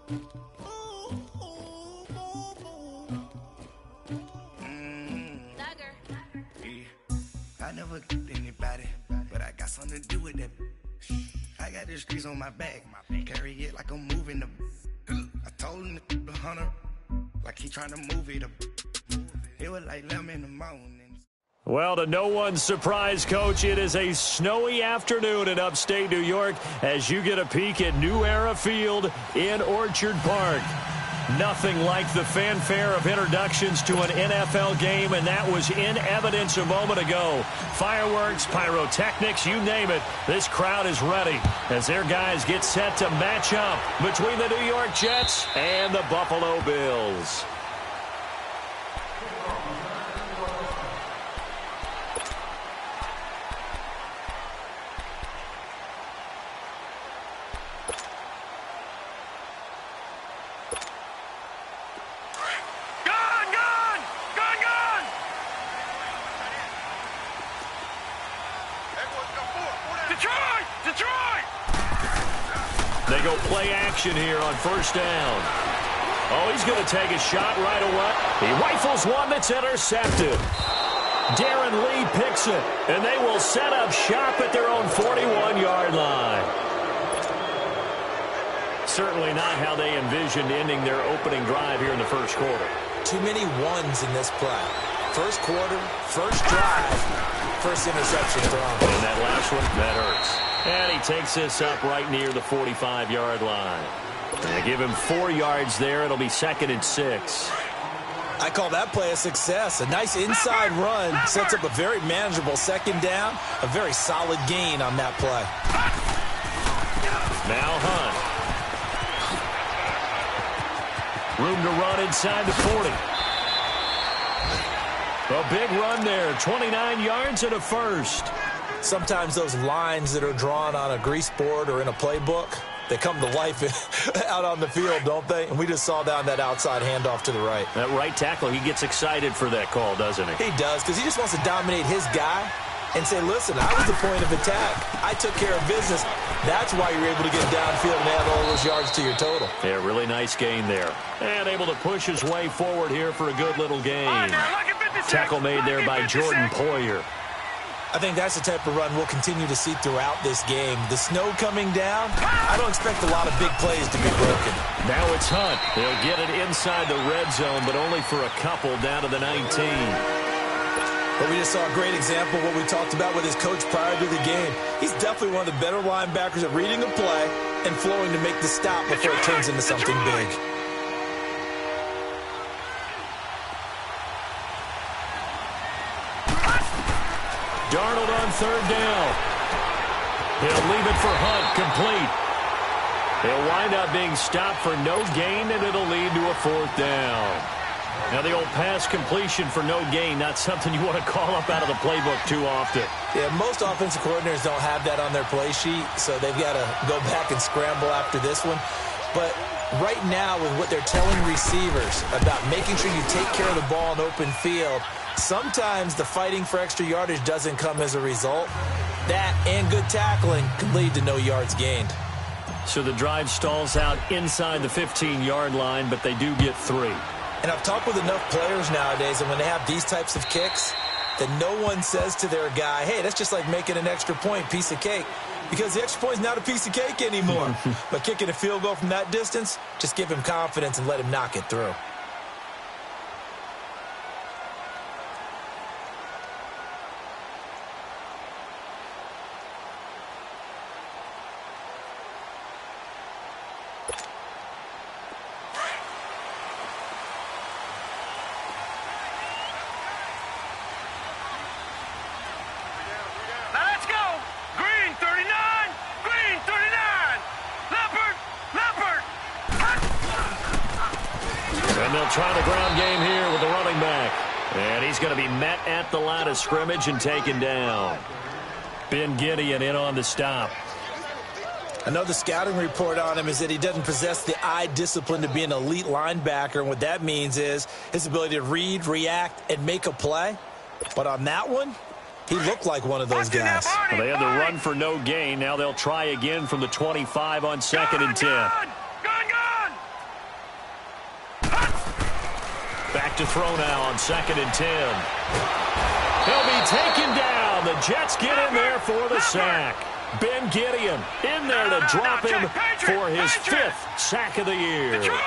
I never anybody, but I got something to do with that. I got the streets on my back, carry it like I'm moving the. I told him the hunter, like he trying to move it. It was like 11 in the morning. Well, to no one's surprise, Coach, it is a snowy afternoon in upstate New York as you get a peek at New Era Field in Orchard Park. Nothing like the fanfare of introductions to an NFL game, and that was in evidence a moment ago. Fireworks, pyrotechnics, you name it. This crowd is ready as their guys get set to match up between the New York Jets and the Buffalo Bills. They go play action here on first down. Oh, he's going to take a shot right away. He rifles one that's intercepted. Darren Lee picks it, and they will set up shop at their own 41-yard line. Certainly not how they envisioned ending their opening drive here in the first quarter. Too many ones in this play. First quarter, first drive, first interception thrown. And that last one, that hurts. And he takes this up right near the 45-yard line. They give him 4 yards there. It'll be 2nd and 6. I call that play a success. A nice inside run sets up a very manageable second down. A very solid gain on that play. Now Hunt. Room to run inside the 40. A big run there. 29 yards and a first. Sometimes those lines that are drawn on a grease board or in a playbook, they come to life out on the field, don't they? And we just saw down that outside handoff to the right. That right tackle, he gets excited for that call, doesn't he? He does, because he just wants to dominate his guy and say, listen, I was the point of attack. I took care of business. That's why you're able to get downfield and add all those yards to your total. Yeah, really nice gain there. And able to push his way forward here for a good little gain. Tackle made there by Jordan Poyer. I think that's the type of run we'll continue to see throughout this game. The snow coming down, I don't expect a lot of big plays to be broken. Now it's Hunt. They'll get it inside the red zone, but only for a couple down to the 19. But we just saw a great example of what we talked about with his coach prior to the game. He's definitely one of the better linebackers at reading a play and flowing to make the stop before it turns into something big. Darnold on third down. He'll leave it for Hunt, complete. He'll wind up being stopped for no gain, and it'll lead to a 4th down. Now, the old pass completion for no gain, not something you want to call up out of the playbook too often. Yeah, most offensive coordinators don't have that on their play sheet, so they've got to go back and scramble after this one. But right now, with what they're telling receivers about making sure you take care of the ball in open field, sometimes the fighting for extra yardage doesn't come as a result. That and good tackling can lead to no yards gained. So the drive stalls out inside the 15-yard line, but they do get 3. And I've talked with enough players nowadays, and when they have these types of kicks, that no one says to their guy, hey, that's just like making an extra point, piece of cake. Because the extra point is not a piece of cake anymore. But kicking a field goal from that distance, just give him confidence and let him knock it through. And they'll try the ground game here with the running back. And he's going to be met at the line of scrimmage and taken down. Ben Gideon in on the stop. I know the scouting report on him is that he doesn't possess the eye discipline to be an elite linebacker. And what that means is his ability to read, react, and make a play. But on that one, he looked like one of those guys. Well, they had the run for no gain. Now they'll try again from the 25 on 2nd and 10. to throw now on 2nd and 10. He'll be taken down. The Jets get in there for the sack. Ben Gideon in there to drop him for his 5th sack of the year. Detroit!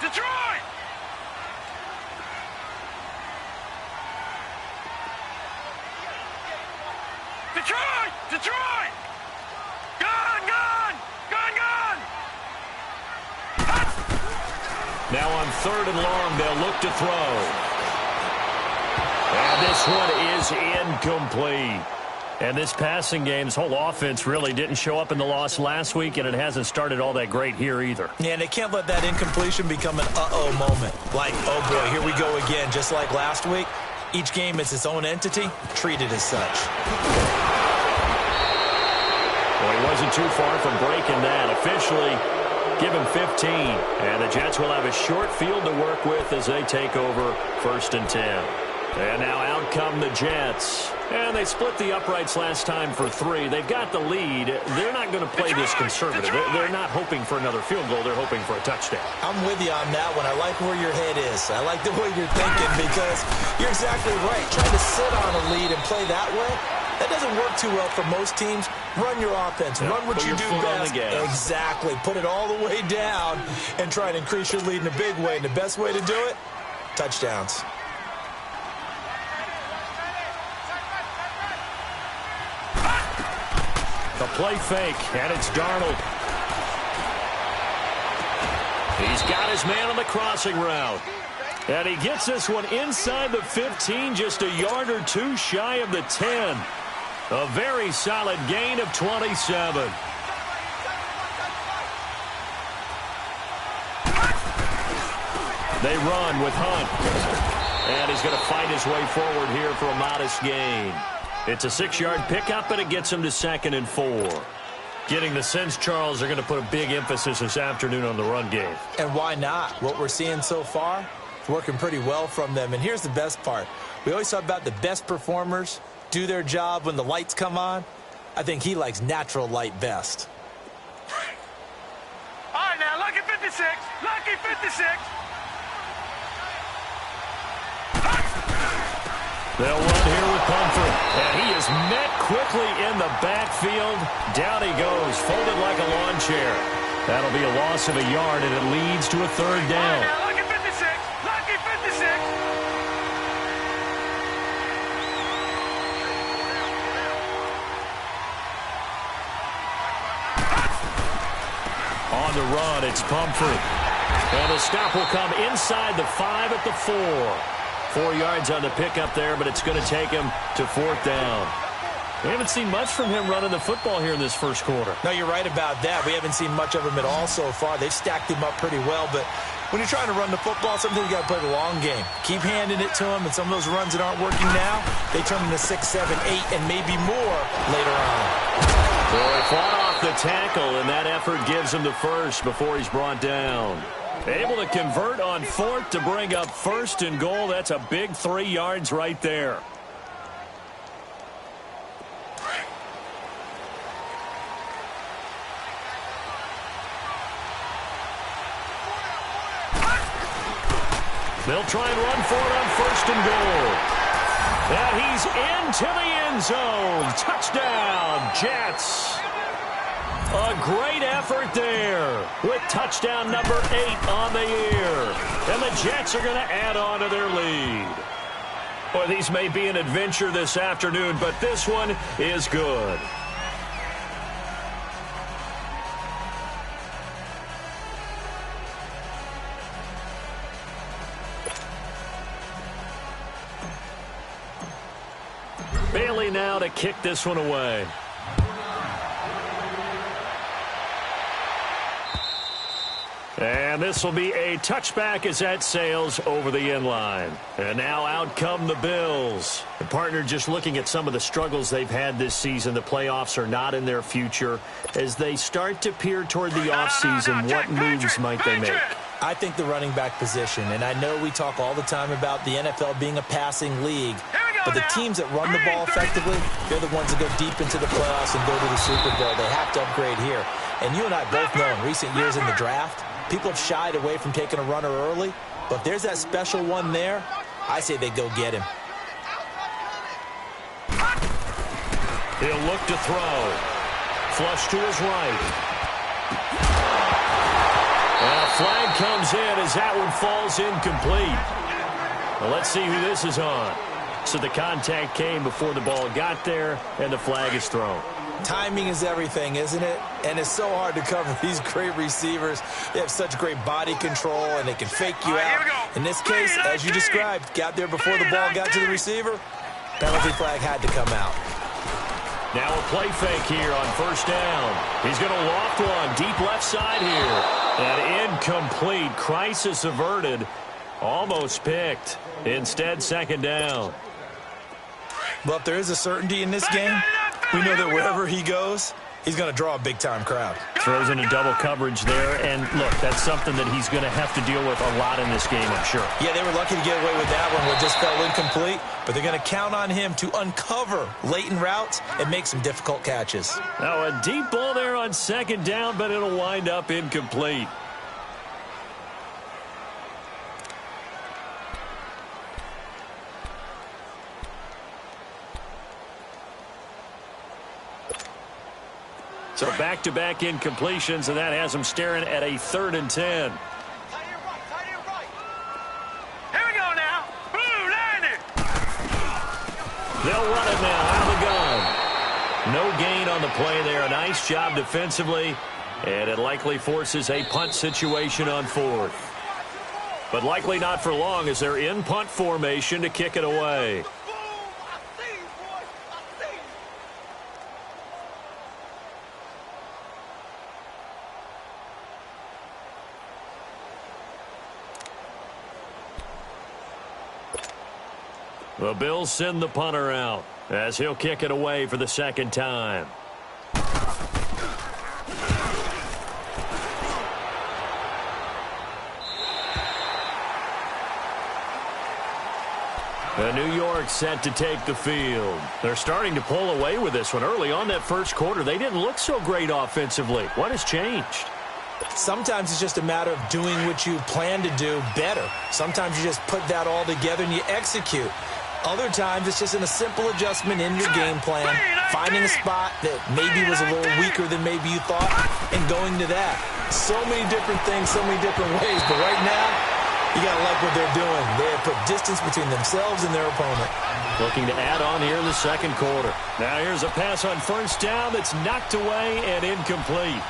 Detroit! Gone! Now on 3rd and long, they'll look to throw. And this one is incomplete. And this passing game's whole offense really didn't show up in the loss last week, and it hasn't started all that great here either. Yeah, and they can't let that incompletion become an uh-oh moment. Like, oh boy, here we go again, just like last week. Each game is its own entity, treated as such. Well, he wasn't too far from breaking that. Officially, give him 15. And the Jets will have a short field to work with as they take over 1st and 10. And now out come the Jets. And they split the uprights last time for 3. They've got the lead. They're not going to play this conservative. They're not hoping for another field goal. They're hoping for a touchdown. I'm with you on that one. I like where your head is. I like the way you're thinking because you're exactly right. Trying to sit on a lead and play that way, that doesn't work too well for most teams. Run your offense. Run what you do best. Exactly. Put it all the way down and try and increase your lead in a big way. And the best way to do it, touchdowns. The play fake, and it's Darnold. He's got his man on the crossing route. And he gets this one inside the 15, just a yard or two shy of the 10. A very solid gain of 27. They run with Hunt. And he's going to fight his way forward here for a modest gain. It's a 6-yard pickup, and it gets him to 2nd and 4. Getting the sense, Charles, they're going to put a big emphasis this afternoon on the run game. And why not? What we're seeing so far, it's working pretty well from them. And here's the best part. We always talk about the best performers do their job when the lights come on. I think he likes natural light best. All right, now, lucky 56. Lucky 56. They'll run here with Pumphrey. And he is met quickly in the backfield. Down he goes, folded like a lawn chair. That'll be a loss of a yard, and it leads to a 3rd down. Now, lucky 56. Lucky 56. On the run, it's Pumphrey. And the stop will come inside the 5 at the 4. 4 yards on the pickup there, but it's going to take him to 4th down. We haven't seen much from him running the football here in this first quarter. No, you're right about that. We haven't seen much of him at all so far. They've stacked him up pretty well, but when you're trying to run the football, sometimes you got to play the long game. Keep handing it to him, and some of those runs that aren't working now, they turn into 6, 7, 8, and maybe more later on. Well, he fought off the tackle, and that effort gives him the first before he's brought down. Able to convert on 4th to bring up 1st and goal. That's a big 3 yards right there. They'll try and run for it on 1st and goal. And he's into the end zone. Touchdown, Jets. A great effort there with touchdown number 8 on the year. And the Jets are going to add on to their lead. Well, these may be an adventure this afternoon, but this one is good. Bailey now to kick this one away. And this will be a touchback as that sails over the end line. And now out come the Bills. The partner just looking at some of the struggles they've had this season. The playoffs are not in their future. As they start to peer toward the offseason, what moves might they make? I think the running back position, and I know we talk all the time about the NFL being a passing league, but the teams that run the ball effectively, they're the ones that go deep into the playoffs and go to the Super Bowl. They have to upgrade here. And you and I both know in recent years in the draft, people have shied away from taking a runner early, but there's that special one there. I say they go get him. He'll look to throw. Flush to his right. And a flag comes in as that one falls incomplete. Well, let's see who this is on. So the contact came before the ball got there, and the flag is thrown. Timing is everything, isn't it? And it's so hard to cover these great receivers. They have such great body control, and they can fake you out. In this case, as you described, got there before the ball got to the receiver. Penalty flag had to come out. Now a play fake here on first down. He's going to loft one deep left side here. And incomplete. Crisis averted. Almost picked. Instead, second down. Well, if there is a certainty in this game, we know that wherever he goes, he's going to draw a big-time crowd. Throws into double coverage there, and look, that's something that he's going to have to deal with a lot in this game, I'm sure. Yeah, they were lucky to get away with that one where it just fell incomplete, but they're going to count on him to uncover latent routes and make some difficult catches. Now, a deep ball there on second down, but it'll wind up incomplete. So back-to-back incompletions, and that has them staring at a 3rd and 10. Here we go now. Boom, landed. They'll run it now out of the gun. No gain on the play there. A nice job defensively, and it likely forces a punt situation on 4th. But likely not for long as they're in punt formation to kick it away. The Bills send the punter out as he'll kick it away for the second time. New York set to take the field. They're starting to pull away with this one. Early on that first quarter, they didn't look so great offensively. What has changed? Sometimes it's just a matter of doing what you plan to do better. Sometimes you just put that all together and you execute. Other times it's just in a simple adjustment in your game plan, finding a spot that maybe was a little weaker than maybe you thought, and going to that. So many different things, so many different ways, but right now, you got to like what they're doing. They have put distance between themselves and their opponent. Looking to add on here in the second quarter. Now here's a pass on first down that's knocked away and incomplete.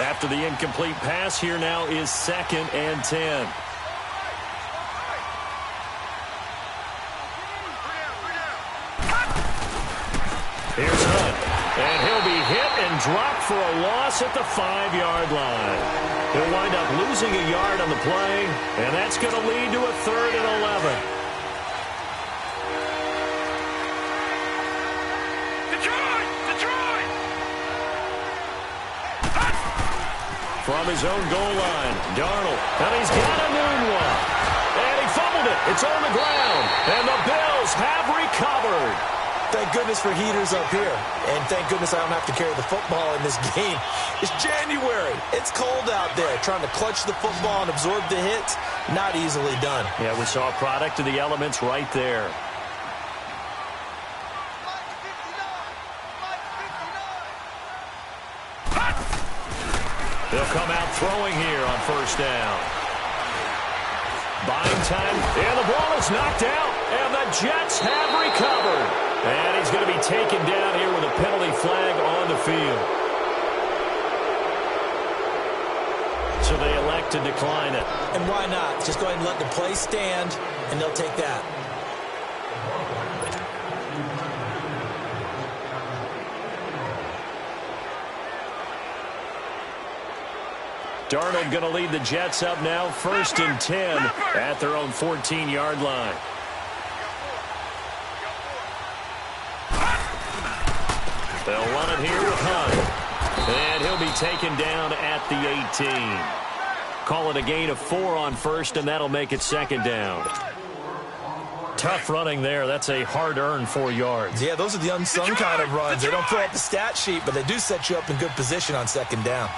After the incomplete pass, here now is 2nd and 10. Here's Hunt, and he'll be hit and dropped for a loss at the 5-yard line. He'll wind up losing a yard on the play, and that's going to lead to a 3rd and 11. Detroit! From his own goal line, Darnold, and he's got a new one. And he fumbled it. It's on the ground, and the Bills have recovered. Thank goodness for heaters up here. And thank goodness I don't have to carry the football in this game. It's January. It's cold out there. Trying to clutch the football and absorb the hits, not easily done. Yeah, we saw a product of the elements right there. They'll come out throwing here on first down. Buying time, and the ball is knocked out, and the Jets have recovered. And he's going to be taken down here with a penalty flag on the field. So they elect to decline it. And why not? Just go ahead and let the play stand, and they'll take that. Darnold going to lead the Jets up now, 1st and 10 at their own 14-yard line. They'll run it here with Hunt. And he'll be taken down at the 18. Call it a gain of 4 on first, and that'll make it 2nd down. Tough running there. That's a hard-earned 4 yards. Yeah, those are the unsung kind of runs. They don't fill up the stat sheet, but they do set you up in good position on 2nd down.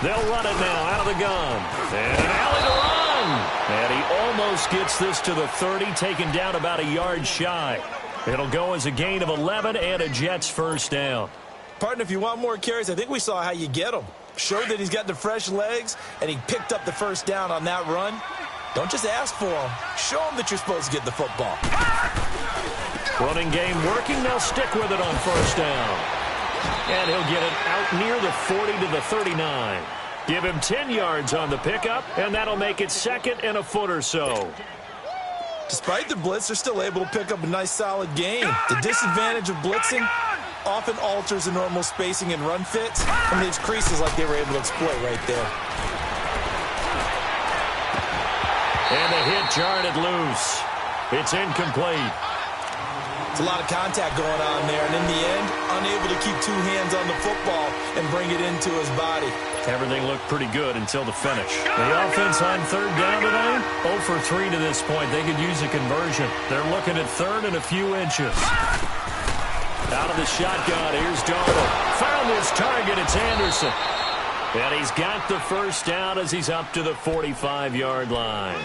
They'll run it now out of the gun. And an alley to run. And he almost gets this to the 30, taken down about a yard shy. It'll go as a gain of 11 and a Jets first down. Partner, if you want more carries, I think we saw how you get them. Showed that he's got the fresh legs, and he picked up the first down on that run. Don't just ask for him. Show him that you're supposed to get the football. Running game working. They'll stick with it on first down. And he'll get it out near the 40 to the 39. Give him 10 yards on the pickup, and that'll make it second and a foot or so. Despite the blitz, they're still able to pick up a nice, solid gain. The disadvantage of blitzing often alters the normal spacing and run fits, and leaves creases like they were able to exploit right there. And the hit jarred it loose. It's incomplete. It's a lot of contact going on there, and in the end, unable to keep two hands on the football and bring it into his body. Everything looked pretty good until the finish. The offense on third down today, 0 for 3 to this point. They could use a conversion. They're looking at third and a few inches. Out of the shotgun, here's Darnold. Found his target, it's Anderson. And he's got the first down as he's up to the 45-yard line.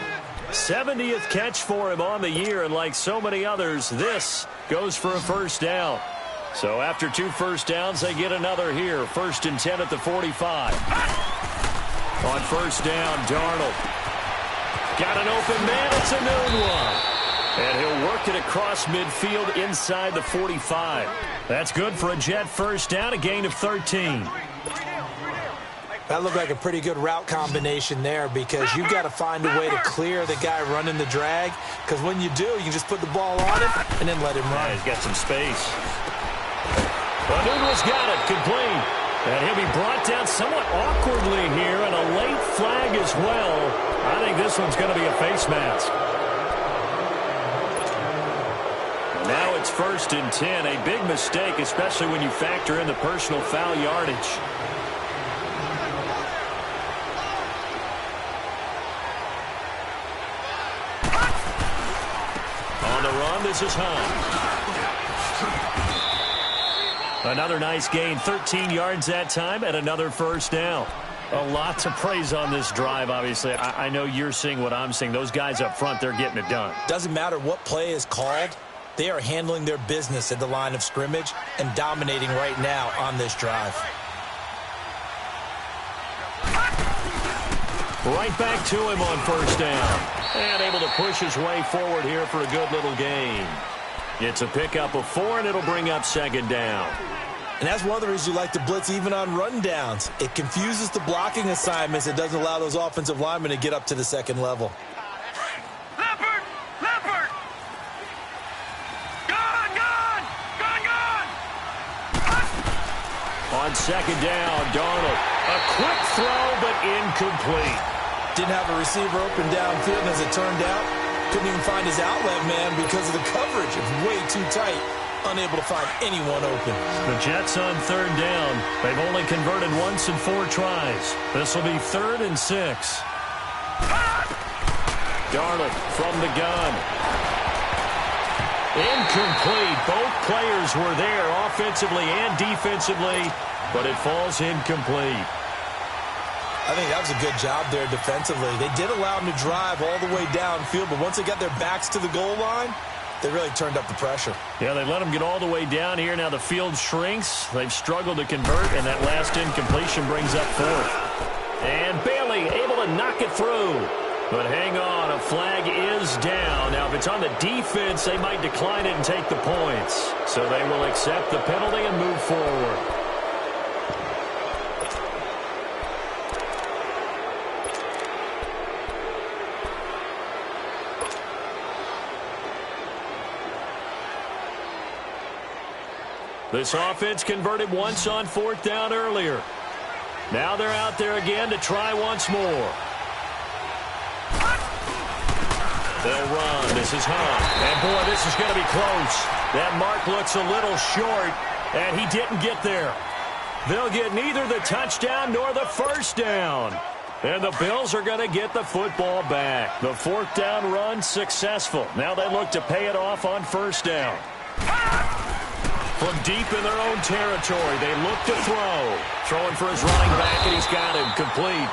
70th catch for him on the year, and like so many others, this goes for a first down. So after 2 first downs, they get another here. 1st and 10 at the 45. On first down, Darnold. Got an open man. It's a noon one. And he'll work it across midfield inside the 45. That's good for a Jet first down, a gain of 13. That looked like a pretty good route combination there, because you've got to find a way to clear the guy running the drag, because when you do, you can just put the ball on him and then let him run. Yeah, he's got some space. Nunez got it, complete. And he'll be brought down somewhat awkwardly here, and a late flag as well. I think this one's going to be a face mask. Now it's 1st and 10. A big mistake, especially when you factor in the personal foul yardage. On the run, this is Hunt. Another nice gain, 13 yards that time, and another first down. A lot to praise on this drive, obviously. I know you're seeing what I'm seeing. Those guys up front, they're getting it done. Doesn't matter what play is called. They are handling their business at the line of scrimmage and dominating right now on this drive. Right back to him on first down. And able to push his way forward here for a good little gain. It's a pickup of 4, and it'll bring up 2nd down. And that's one of the reasons you like to blitz even on rundowns. It confuses the blocking assignments. It doesn't allow those offensive linemen to get up to the second level. Leopard! Leopard! Gone! Gone! Gone! Gone! On 2nd down, Darnold. A quick throw, but incomplete. Didn't have a receiver open downfield, and as it turned out, couldn't even find his outlet man because of the coverage. It was way too tight. Unable to find anyone open. The Jets on 3rd down. They've only converted once in 4 tries. This will be 3rd and 6. Darnold from the gun. Incomplete. Both players were there offensively and defensively, but it falls incomplete. I think that was a good job there defensively. They did allow them to drive all the way downfield, but once they got their backs to the goal line, they really turned up the pressure. Yeah, they let them get all the way down here. Now the field shrinks. They've struggled to convert, and that last incompletion brings up 4th. And Bailey able to knock it through. But hang on, a flag is down. Now, if it's on the defense, they might decline it and take the points. So they will accept the penalty and move forward. This offense converted once on 4th down earlier. Now they're out there again to try once more. They'll run. This is Hunt. And, boy, this is going to be close. That mark looks a little short, and he didn't get there. They'll get neither the touchdown nor the first down. And the Bills are going to get the football back. The 4th down run successful. Now they look to pay it off on 1st down. From deep in their own territory, they look to throw. Throwing for his running back, and he's got him complete.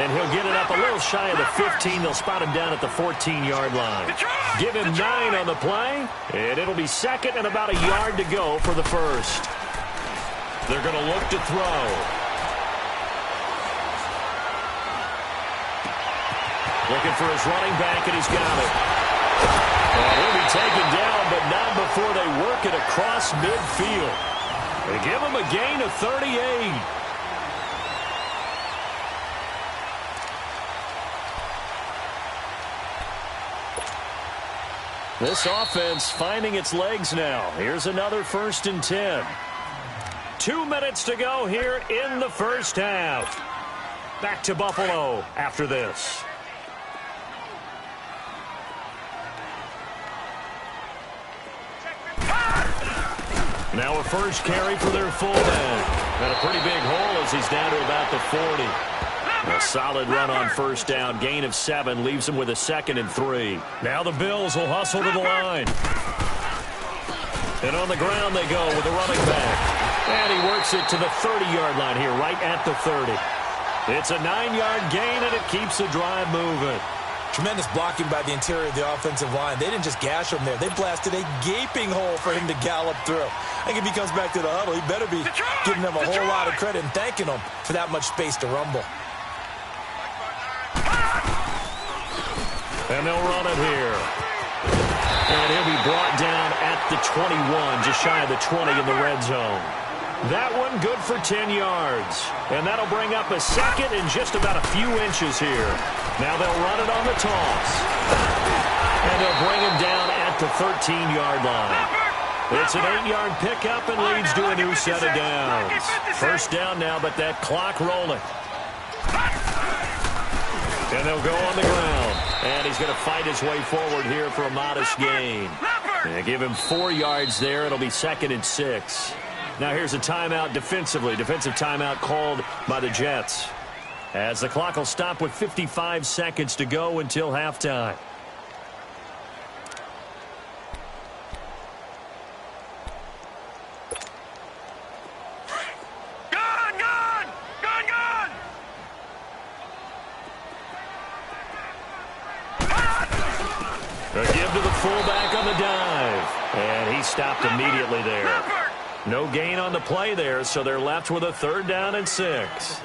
And he'll get it up a little shy of the 15. They'll spot him down at the 14-yard line. Give him 9 on the play, and it'll be second and about a yard to go for the first. They're going to look to throw. Looking for his running back, and he's got it. And he'll be taken down, but not before they work it across midfield. They give him a gain of 38. This offense finding its legs now. Here's another 1st and 10. 2 minutes to go here in the first half. Back to Buffalo after this. Now a first carry for their fullback. Got a pretty big hole as he's down to about the 40. A solid run on first down. Gain of 7 leaves him with a 2nd and 3. Now the Bills will hustle to the line. And on the ground they go with the running back. And he works it to the 30-yard line here, right at the 30. It's a 9-yard gain, and it keeps the drive moving. Tremendous blocking by the interior of the offensive line. They didn't just gash him there. They blasted a gaping hole for him to gallop through. I think if he comes back to the huddle, he better be giving them a whole lot of credit and thanking them for that much space to rumble. And they'll run it here. And he'll be brought down at the 21, just shy of the 20 in the red zone. That one good for 10 yards. And that'll bring up a 2nd and just about a few inches here. Now they'll run it on the toss. And they'll bring him down at the 13-yard line. It's an 8-yard pickup and leads to a new set of downs. First down now, but that clock rolling. And they'll go on the ground. And he's going to fight his way forward here for a modest gain. And give him 4 yards there. It'll be 2nd and 6. Now here's a timeout defensively. Defensive timeout called by the Jets. As the clock will stop with 55 seconds to go until halftime. A give to the fullback on the dive. And he stopped immediately there. No gain on the play there, so they're left with a 3rd down and 6.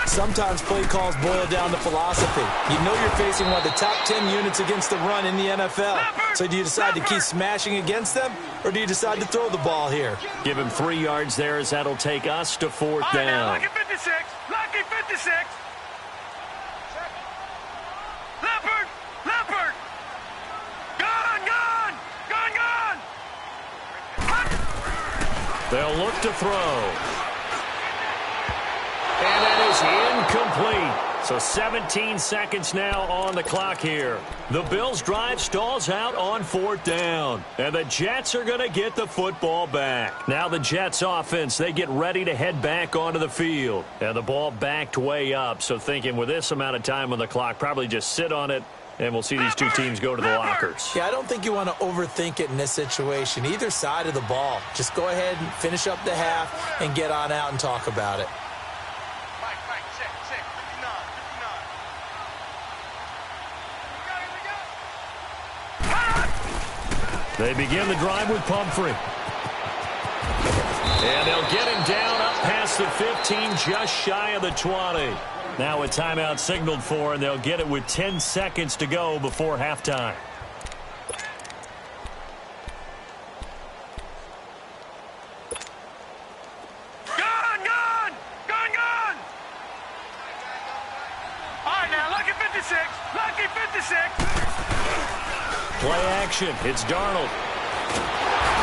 Sometimes play calls boil down to philosophy. You know you're facing one of the top 10 units against the run in the NFL. So do you decide to keep smashing against them, or do you decide to throw the ball here? Give him 3 yards there as that'll take us to 4th down. Lucky 56. Lucky 56. Leopard. Leopard. Gone. Gone. Gone. Gone. They'll look to throw. And that is incomplete. So 17 seconds now on the clock here. The Bills' drive stalls out on 4th down. And the Jets are going to get the football back. Now the Jets offense, they get ready to head back onto the field. And the ball backed way up. So thinking with this amount of time on the clock, probably just sit on it. And we'll see these two teams go to the lockers. Yeah, I don't think you want to overthink it in this situation. Either side of the ball. Just go ahead and finish up the half and get on out and talk about it. They begin the drive with Pumphrey. And they'll get him down up past the 15, just shy of the 20. Now a timeout signaled for, and they'll get it with 10 seconds to go before halftime. Gone. Gone. Gone. Gone. All right, now, lucky 56. Lucky 56. Play action. It's Darnold.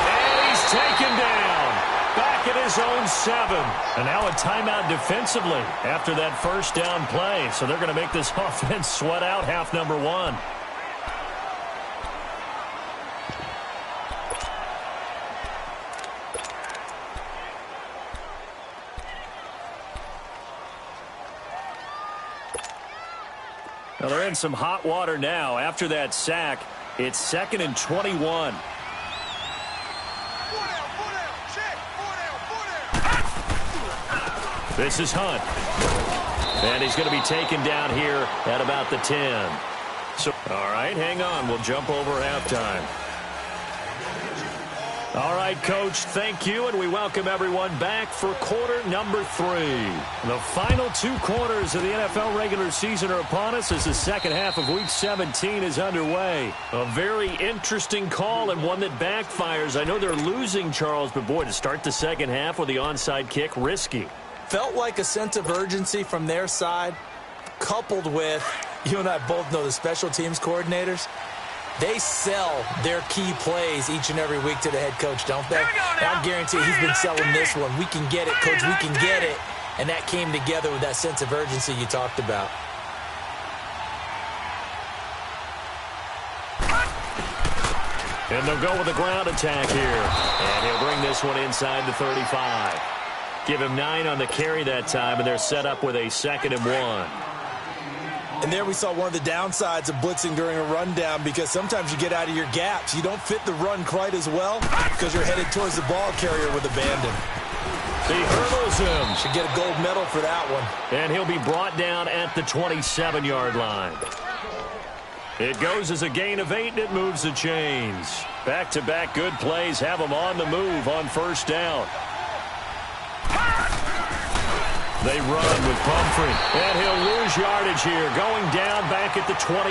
And he's taken down. Back at his own 7. And now a timeout defensively after that first down play. So they're going to make this offense sweat out half number 1. Now they're in some hot water now after that sack. It's 2nd and 21. This is Hunt. And he's going to be taken down here at about the 10. So, all right, hang on. We'll jump over halftime. All right, Coach, thank you, and we welcome everyone back for quarter number 3. The final 2 quarters of the NFL regular season are upon us as the second half of Week 17 is underway. A very interesting call and one that backfires. I know they're losing, Charles, but boy, to start the second half with the onside kick, risky. Felt like a sense of urgency from their side, coupled with, you and I both know the special teams coordinators, they sell their key plays each and every week to the head coach, don't they? I guarantee he's been selling this one. We can get it, coach, we can get it. And that came together with that sense of urgency you talked about. And they'll go with a ground attack here. And he'll bring this one inside the 35. Give him 9 on the carry that time, and they're set up with a 2nd and 1. And there we saw one of the downsides of blitzing during a rundown, because sometimes you get out of your gaps. You don't fit the run quite as well because you're headed towards the ball carrier with abandon. He hurdles him. Should get a gold medal for that one. And he'll be brought down at the 27-yard line. It goes as a gain of 8, and it moves the chains. Back-to-back good plays have them on the move on first down. They run with Pumphrey, and he'll lose yardage here, going down back at the 28.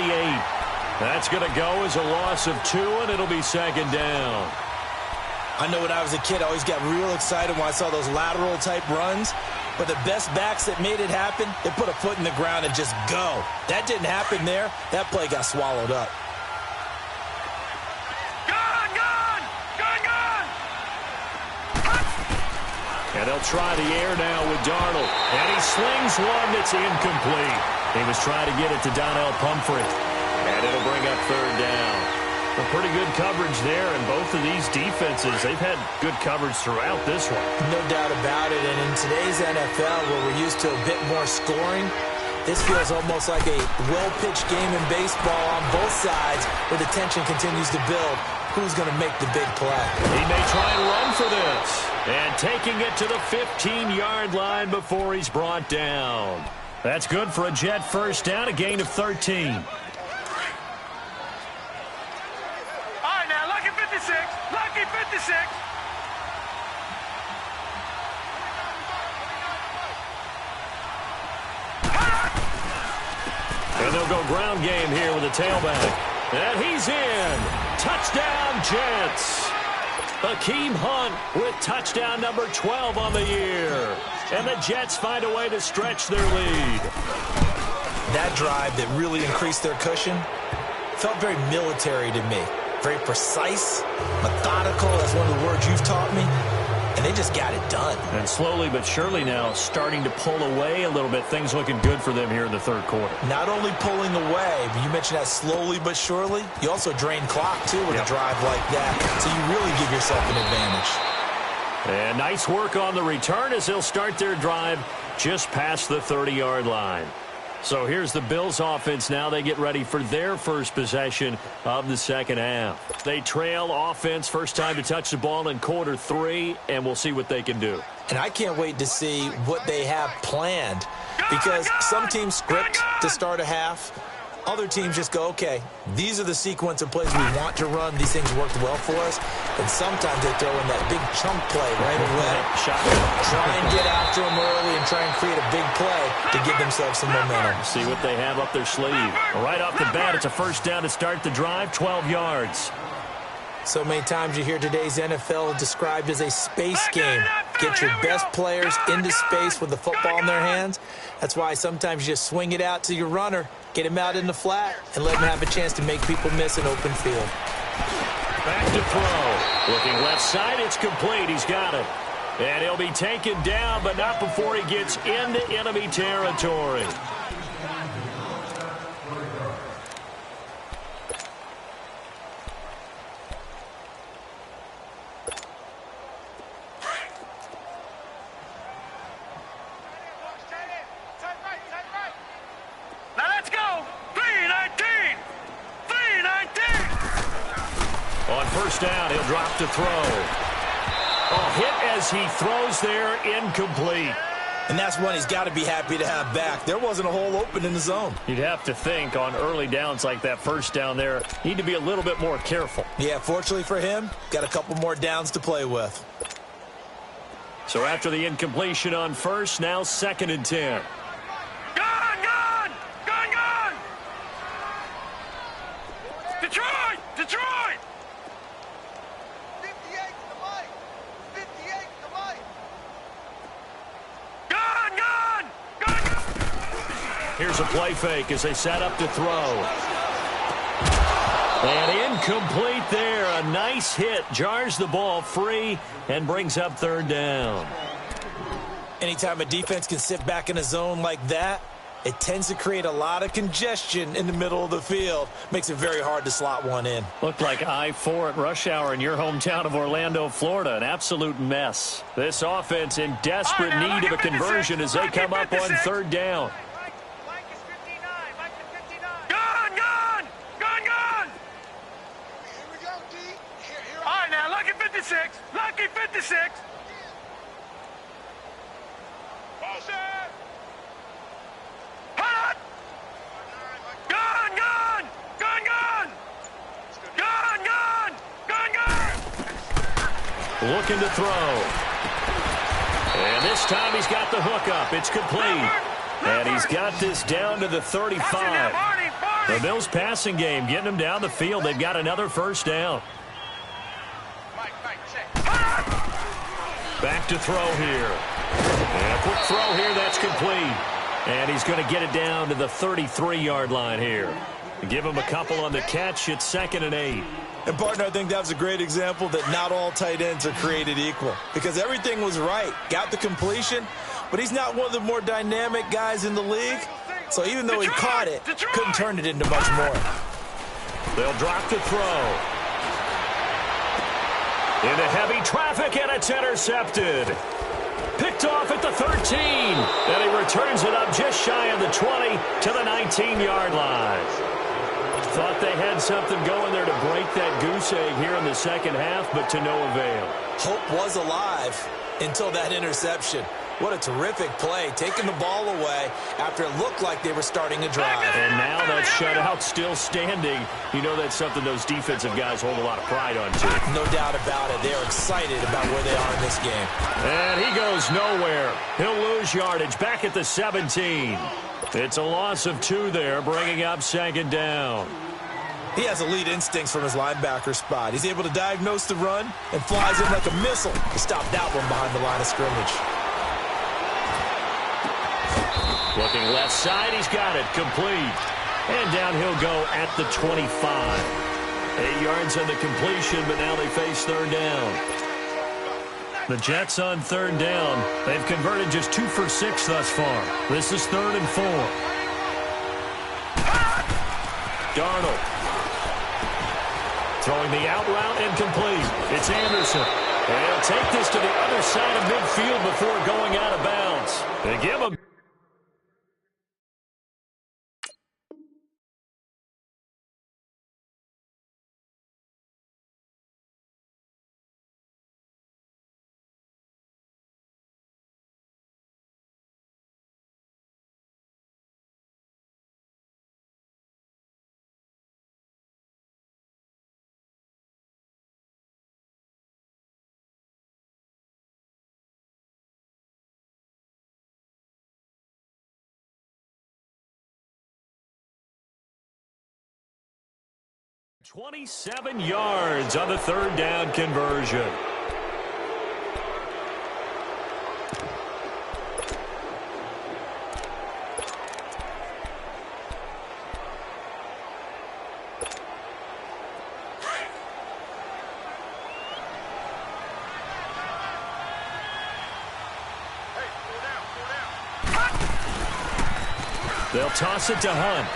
That's going to go as a loss of 2, and it'll be 2nd down. I know when I was a kid, I always got real excited when I saw those lateral-type runs. But the best backs that made it happen, they put a foot in the ground and just go. That didn't happen there. That play got swallowed up. And they'll try the air now with Darnold. And he slings one that's incomplete. He was trying to get it to Donnell Pumphrey. And it'll bring up 3rd down. A pretty good coverage there, and both of these defenses, they've had good coverage throughout this one. No doubt about it. And in today's NFL, where we're used to a bit more scoring, this feels almost like a well-pitched game in baseball on both sides, where the tension continues to build. Who's going to make the big play? He may try and run for this. And taking it to the 15-yard line before he's brought down. That's good for a Jet first down, a gain of 13. All right, now, lucky 56. Lucky 56. And they'll go ground game here with a tailback. And he's in. Touchdown, Jets. Hakeem Hunt with touchdown number 12 on the year. And the Jets find a way to stretch their lead. That drive that really increased their cushion felt very military to me. Very precise, methodical. That's one of the words you've taught me. And they just got it done. And slowly but surely now starting to pull away a little bit. Things looking good for them here in the 3rd quarter. Not only pulling away, but you mentioned that slowly but surely. You also drain clock, too, with a drive like that. So you really give yourself an advantage. And nice work on the return as they'll start their drive just past the 30-yard line. So here's the Bills offense now. They get ready for their first possession of the second half. They trail offense, first time to touch the ball in quarter 3, and we'll see what they can do. And I can't wait to see what they have planned, because some teams script to start a half. Other teams just go, okay, these are the sequence of plays we want to run. These things worked well for us. And sometimes they throw in that big chunk play right away. Try and get after them early and try and create a big play to give themselves some momentum. See what they have up their sleeve. Right off the bat, it's a first down to start the drive, 12 yards. So many times you hear today's NFL described as a space game. Get your best players into space with the football in their hands. That's why sometimes you just swing it out to your runner, get him out in the flat, and let him have a chance to make people miss an open field. Back to throw. Looking left side, it's complete. He's got it. And he'll be taken down, but not before he gets into enemy territory. First down, he'll drop to throw. Oh, hit as he throws there, incomplete. And that's one he's got to be happy to have back. There wasn't a hole open in the zone. You'd have to think on early downs like that first down there, need to be a little bit more careful. Yeah, fortunately for him, got a couple more downs to play with. So after the incompletion on first, now 2nd and 10. Gone! Detroit! 58 to the mic! 58 to the mic! Gone! Here's a play fake as they set up to throw. And incomplete there. A nice hit. Jars the ball free and brings up 3rd down. Anytime a defense can sit back in a zone like that, it tends to create a lot of congestion in the middle of the field. Makes it very hard to slot one in. Looked like I-4 at rush hour in your hometown of Orlando, Florida. An absolute mess. This offense in desperate need of a conversion as they come up on 3rd down. Mike is 59. Mike is 59. Gone! Here we go, D. Here All right, now, lucky 56. Lucky 56. Bullshit! Hot! Gone! Looking to throw. And this time he's got the hook up. It's complete. And he's got this down to the 35. The Bills passing game getting them down the field. They've got another 1st down. Mike, check. Back to throw here. And a quick throw here. That's complete. And he's going to get it down to the 33-yard line here. Give him a couple on the catch. It's 2nd and 8. And, partner, I think that was a great example that not all tight ends are created equal. Because everything was right. Got the completion, but he's not one of the more dynamic guys in the league. So even though he caught it, couldn't turn it into much more. They'll drop the throw. Into heavy traffic, and it's intercepted. Picked off at the 13. And he returns it up just shy of the 20 to the 19-yard line. Thought they had something going there to break that goose egg here in the 2nd half, but to no avail. Hope was alive until that interception. What a terrific play, taking the ball away after it looked like they were starting a drive. And now that shutout still standing. You know that's something those defensive guys hold a lot of pride on, too. No doubt about it. They're excited about where they are in this game. And he goes nowhere. He'll lose yardage back at the 17. It's a loss of 2 there, bringing up 2nd down. He has elite instincts from his linebacker spot. He's able to diagnose the run and flies in like a missile to stop that one behind the line of scrimmage. Looking left side, he's got it, complete. And down he'll go at the 25. 8 yards on the completion, but now they face 3rd down. The Jets on 3rd down. They've converted just 2 for 6 thus far. This is 3rd and 4. Darnold. Throwing the out route and complete. It's Anderson. And he'll take this to the other side of midfield before going out of bounds. They give him. .27 yards on the 3rd down conversion. They'll toss it to Hunt.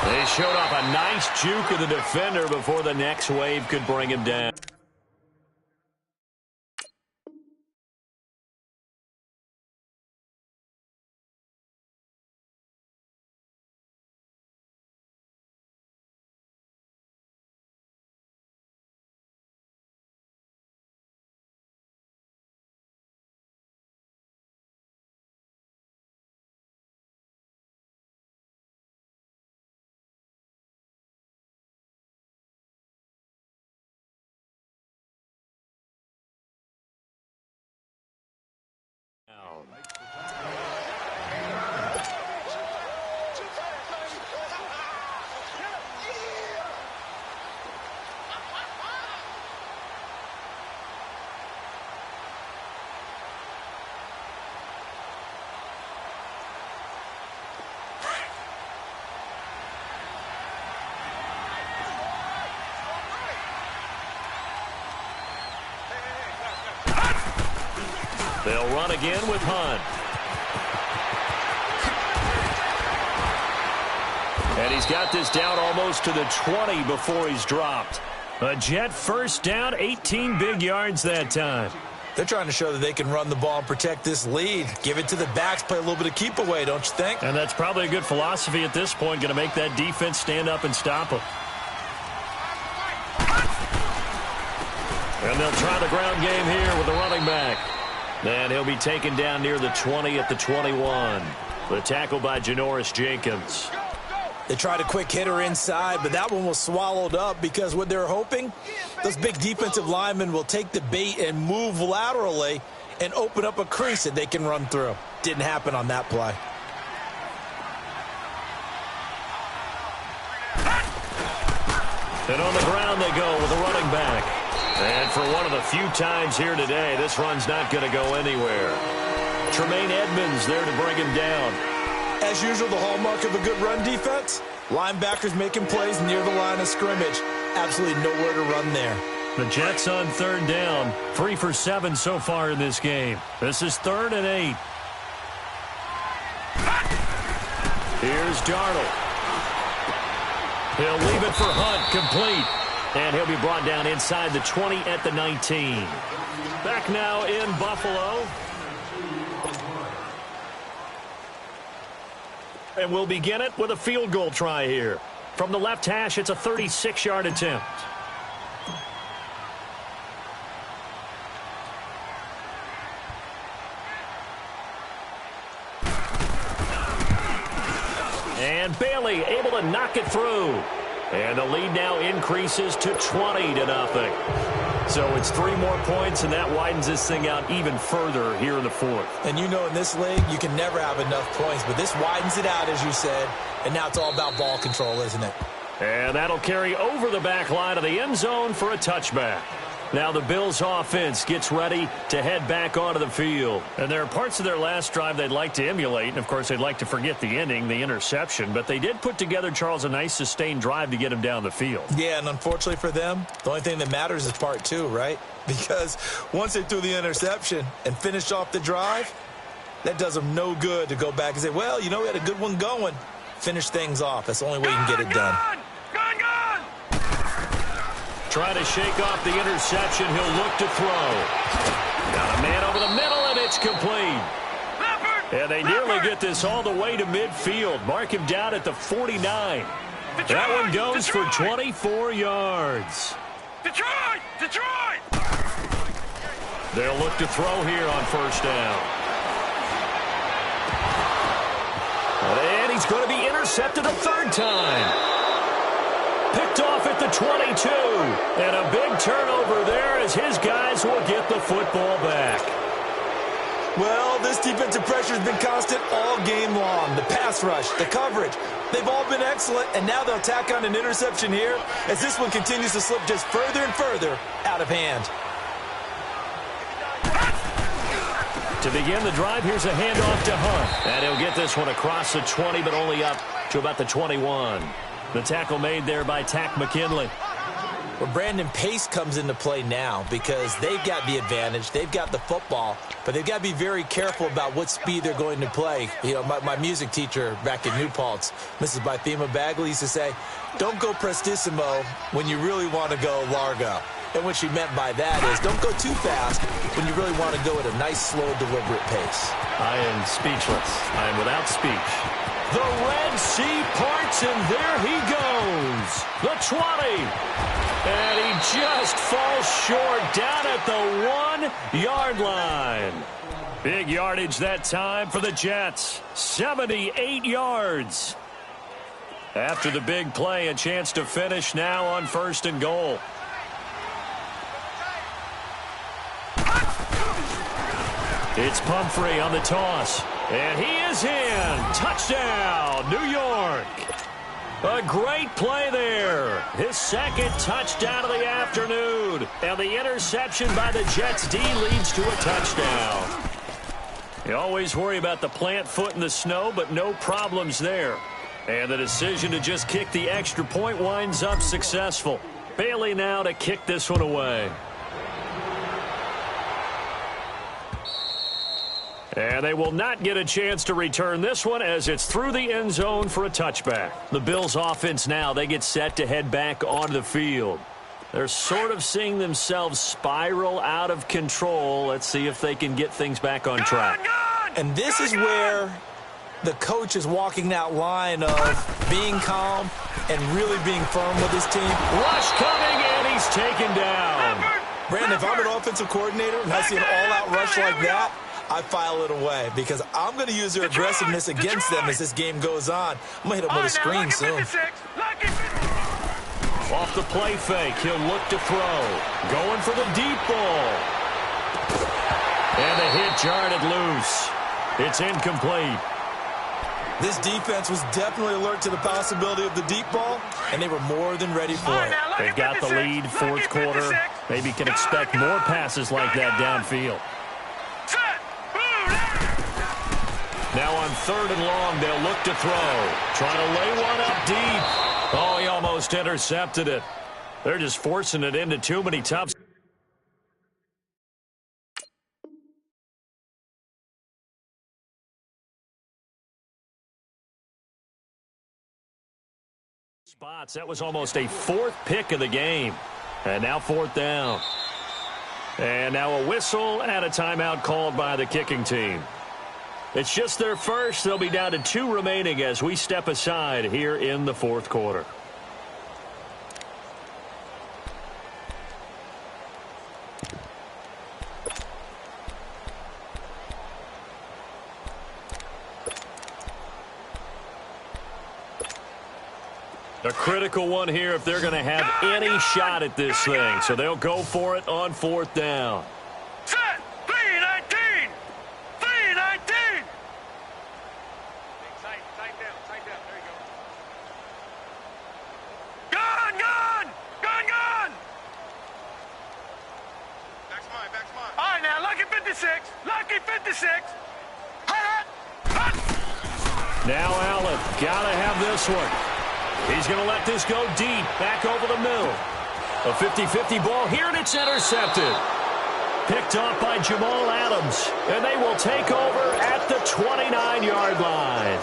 They showed off a nice juke of the defender before the next wave could bring him down. They'll run again with Hunt. And he's got this down almost to the 20 before he's dropped. A Jet first down, 18 big yards that time. They're trying to show that they can run the ball and protect this lead. Give it to the backs, play a little bit of keep away, don't you think? And that's probably a good philosophy at this point, going to make that defense stand up and stop them. And they'll try the ground game here with the running back. And he'll be taken down near the 20 at the 21. The tackle by Janoris Jenkins. They tried a quick hitter inside, but that one was swallowed up because what they're hoping, those big defensive linemen will take the bait and move laterally and open up a crease that they can run through. Didn't happen on that play. And on the ground they go with the running back. And for one of the few times here today, this run's not going to go anywhere. Tremaine Edmonds there to bring him down. As usual, the hallmark of a good run defense, linebackers making plays near the line of scrimmage. Absolutely nowhere to run there. The Jets on third down, 3 for 7 so far in this game. This is 3rd and 8. Here's Darnold. He'll leave it for Hunt, complete. And he'll be brought down inside the 20 at the 19. Back now in Buffalo. And we'll begin it with a field goal try here. From the left hash, it's a 36-yard attempt. And Bailey able to knock it through. And the lead now increases to 20-0. So it's 3 more points, and that widens this thing out even further here in the 4th. And you know in this league, you can never have enough points, but this widens it out, as you said, and now it's all about ball control, isn't it? And that'll carry over the back line of the end zone for a touchback. Now the Bills offense gets ready to head back onto the field. And there are parts of their last drive they'd like to emulate. And, of course, they'd like to forget the ending, the interception. But they did put together, Charles, a nice sustained drive to get him down the field. Yeah, and unfortunately for them, the only thing that matters is part 2, right? Because once they threw the interception and finished off the drive, that does them no good to go back and say, well, you know, we had a good one going. Finish things off. That's the only way you can get it done. Try to shake off the interception. He'll look to throw. Got a man over the middle, and it's complete. And they nearly get this all the way to midfield. Mark him down at the 49. That one goes for 24 yards. Detroit! They'll look to throw here on first down. And he's going to be intercepted a 3rd time. Picked off at the 22. And a big turnover there as his guys will get the football back. Well, this defensive pressure has been constant all game long. The pass rush, the coverage, they've all been excellent, and now they'll tack on an interception here as this one continues to slip just further and further out of hand. To begin the drive, here's a handoff to Hunt. And he'll get this one across the 20, but only up to about the 21. The tackle made there by Tack McKinley. Well, Brandon, pace comes into play now because they've got the advantage. They've got the football, but they've got to be very careful about what speed they're going to play. You know, my music teacher back in New Paltz, Mrs. Bythema Bagley, used to say, don't go prestissimo when you really want to go largo. And what she meant by that is don't go too fast when you really want to go at a nice, slow, deliberate pace. I am speechless. I am without speech. The Red Sea parts, and there he goes. The 20. And he just falls short down at the 1-yard line. Big yardage that time for the Jets. 78 yards. After the big play, a chance to finish now on 1st and goal. It's Pumphrey on the toss. And he is in. Touchdown, New York. A great play there. His 2nd touchdown of the afternoon. And the interception by the Jets D leads to a touchdown. You always worry about the plant foot in the snow, but no problems there. And the decision to just kick the extra point winds up successful. Bailey now to kick this one away. And they will not get a chance to return this one as it's through the end zone for a touchback. The Bills offense now, they get set to head back onto the field. They're sort of seeing themselves spiral out of control. Let's see if they can get things back on track. And this is where the coach is walking that line of being calm and really being firm with his team. Rush coming, and he's taken down. Brandon, if I'm an offensive coordinator and I see an all-out rush like that, I file it away because I'm going to use their aggressiveness against them as this game goes on. I'm going to hit them with a screen soon. Off the play fake, he'll look to throw. Going for the deep ball. And the hit jarred it loose. It's incomplete. This defense was definitely alert to the possibility of the deep ball, and they were more than ready for it. They've got the lead, fourth quarter. Maybe can expect more passes like that downfield. Now on 3rd and long, they'll look to throw. Trying to lay one up deep. Oh, he almost intercepted it. They're just forcing it into too many tough spots. That was almost a 4th pick of the game. And now 4th down. And now a whistle and a timeout called by the kicking team. It's just their first. They'll be down to 2 remaining as we step aside here in the 4th quarter. A critical one here if they're going to have any shot at this thing. So they'll go for it on 4th down. Set! 3-19! 3-19! Tight down. There you go. Gun! Back's mine. All right, now, lucky 56. Hut! Now Allen, got to have this one. He's going to let this go deep, back over the middle. A 50-50 ball here, and it's intercepted. Picked off by Jamal Adams, and they will take over at the 29-yard line.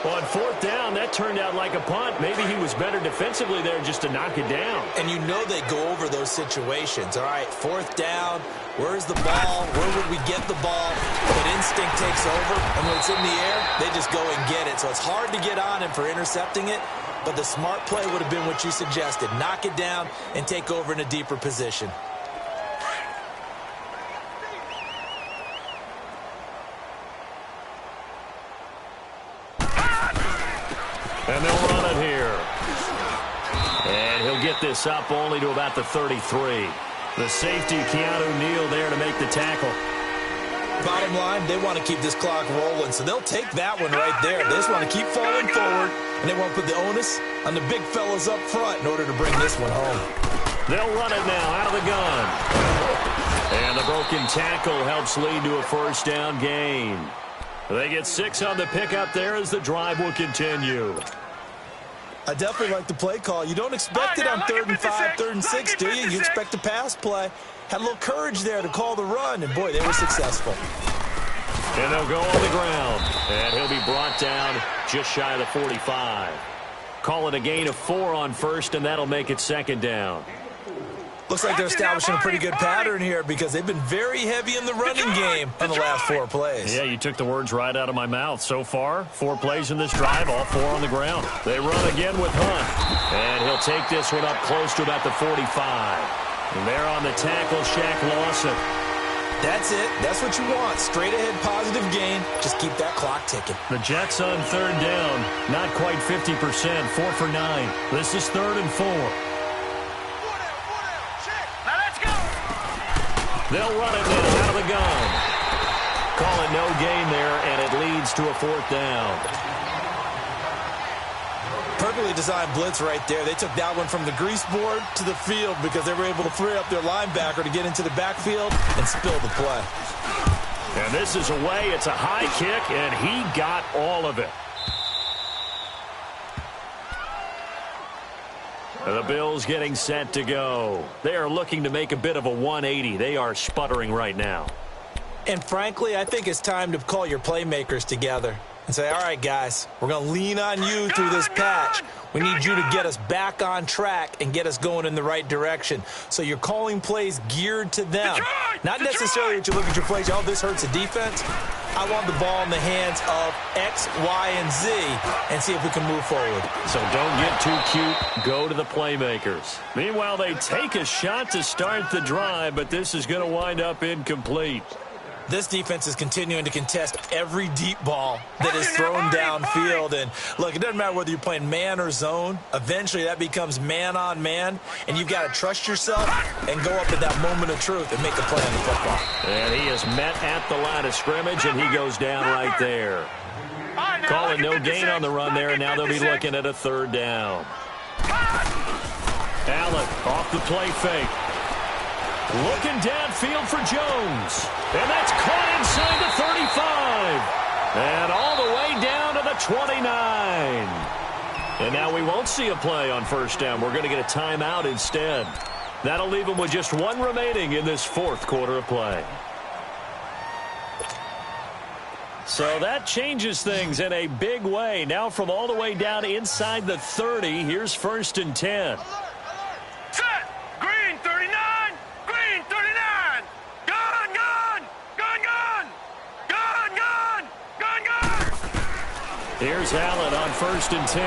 On 4th down, that turned out like a punt. Maybe he was better defensively there just to knock it down. And you know they go over those situations. All right, 4th down, where's the ball? Where would we get the ball? But instinct takes over, and when it's in the air, they just go and get it. So it's hard to get on him for intercepting it, but the smart play would have been what you suggested. Knock it down and take over in a deeper position. And they'll run it here. And he'll get this up only to about the 33. The safety, Keanu Neal, there to make the tackle. Bottom line, they want to keep this clock rolling, so they'll take that one right there. They just want to keep falling forward, and they want to put the onus on the big fellas up front in order to bring this one home. They'll run it now out of the gun. And the broken tackle helps lead to a 1st down gain. They get 6 on the pickup there as the drive will continue. I definitely like the play call. You don't expect it on 3rd and 5, 3rd and 6, do you? You expect a pass play. Had a little courage there to call the run, and, boy, they were successful. And they'll go on the ground. And he'll be brought down just shy of the 45. Call it a gain of 4 on 1st, and that'll make it 2nd down. Looks like they're establishing a pretty good pattern here because they've been very heavy in the running game in the last 4 plays. Yeah, you took the words right out of my mouth. So far, 4 plays in this drive, all 4 on the ground. They run again with Hunt, and he'll take this one up close to about the 45. And there on the tackle, Shaq Lawson. That's it. That's what you want. Straight ahead positive gain. Just keep that clock ticking. The Jets on 3rd down, not quite 50%, 4 for 9. This is 3rd and 4. They'll run it now out of the gun. Call it no gain there, and it leads to a 4th down. Perfectly designed blitz right there. They took that one from the grease board to the field because they were able to free up their linebacker to get into the backfield and spill the play. And this is away. It's a high kick, and he got all of it. The Bills getting set to go. They are looking to make a bit of a 180. They are sputtering right now. And frankly, I think it's time to call your playmakers together and say, all right, guys, we're going to lean on you through this patch. We need you to get us back on track and get us going in the right direction. So you're calling plays geared to them. Not necessarily that you look at your plays, oh, this hurts the defense. I want the ball in the hands of X, Y, and Z and see if we can move forward. So don't get too cute. Go to the playmakers. Meanwhile, they take a shot to start the drive, but this is going to wind up incomplete. This defense is continuing to contest every deep ball that is thrown downfield. And, look, it doesn't matter whether you're playing man or zone. Eventually, that becomes man-on-man, and you've got to trust yourself and go up at that moment of truth and make a play on the football. And he is met at the line of scrimmage, and he goes down right there. Calling no gain on the run there, and now they'll be looking at a third down. Allen off the play fake. Looking downfield for Jones. And that's caught inside the 35. And all the way down to the 29. And now we won't see a play on first down. We're going to get a timeout instead. That'll leave them with just one remaining in this fourth quarter of play. So that changes things in a big way. Now from all the way down inside the 30, here's first and 10. Set. Green 39. Green 39. Gun, gun. Gun, gun. Gun, gun. Gun, gun. Here's Allen on first and 10.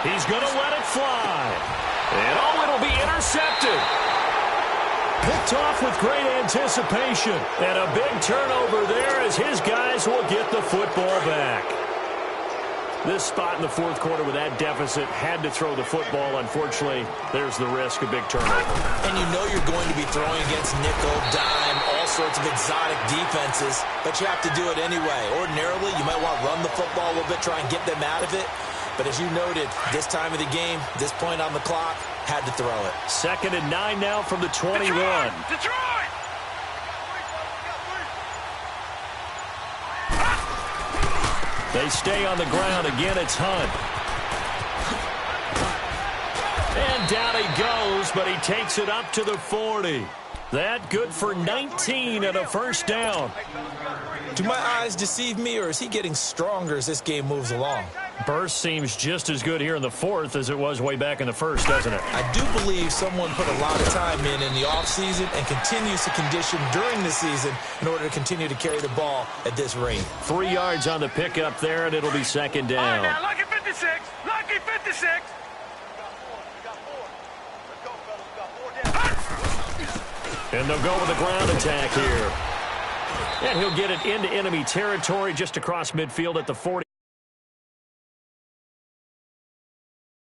He's going to let it fly. And oh, it'll be intercepted. Picked off with great anticipation. And a big turnover there as his guys will get the football back. This spot in the fourth quarter with that deficit had to throw the football. Unfortunately, there's the risk of big turnover. And you know you're going to be throwing against nickel, dime, all sorts of exotic defenses, but you have to do it anyway. Ordinarily, you might want to run the football a little bit, try and get them out of it. But as you noted, this time of the game, this point on the clock, had to throw it. 2nd and 9 now from the 21. Detroit! They stay on the ground. Again, it's Hunt. And down he goes, but he takes it up to the 40. That good for 19 and a first down. Do my eyes deceive me, or is he getting stronger as this game moves along? Burst seems just as good here in the fourth as it was way back in the first, doesn't it? I do believe someone put a lot of time in the offseason and continues to condition during the season in order to continue to carry the ball at this rate. 3 yards on the pickup there, and it'll be second All right, down. now, lucky 56. Lucky 56. And they'll go with a ground attack here. And he'll get it into enemy territory just across midfield at the 40.